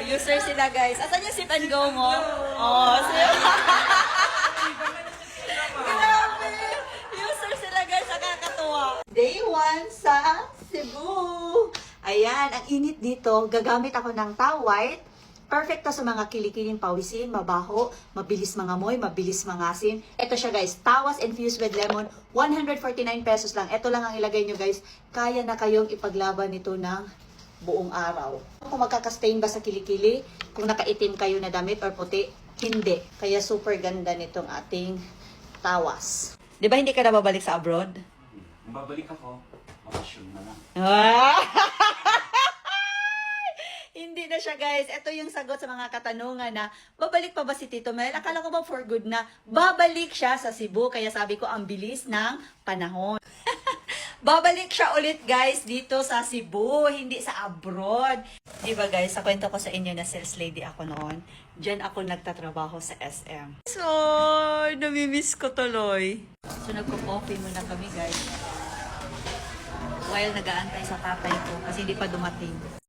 user sila guys. Asan yung sit and go mo? Oh, grabe. User sila guys, nakakatuwa. Day 1 sa Cebu. Ayan, ang init dito. Gagamit ako ng tawite. Perfect to sa mga kilikiling pawisin, mabaho, mabilis mangamoy, mabilis mangasin. Ito siya guys, tawas infused with lemon, 149 pesos lang. Ito lang ang ilagay nyo guys. Kaya na kayong ipaglaban nito ng buong araw. Kung magkakastain ba sa kilikili, kung nakaitim kayo na damit or puti, hindi. Kaya super ganda nitong ating tawas. Di ba hindi ka na babalik sa abroad? Babalik ako, makasyon na lang. Hindi na siya guys. Ito yung sagot sa mga katanungan na babalik pa ba si Tito Mel? Akala ko ba for good na babalik siya sa Cebu. Kaya sabi ko ang bilis ng panahon. Babalik siya ulit guys dito sa Cebu, hindi sa abroad. Diba guys, sa kwento ko sa inyo na sales lady ako noon. Diyan ako nagtatrabaho sa SM. So, namimiss ko tuloy. So, nagko-coffee muna kami guys. While nag-aantay sa tatay ko kasi hindi pa dumating.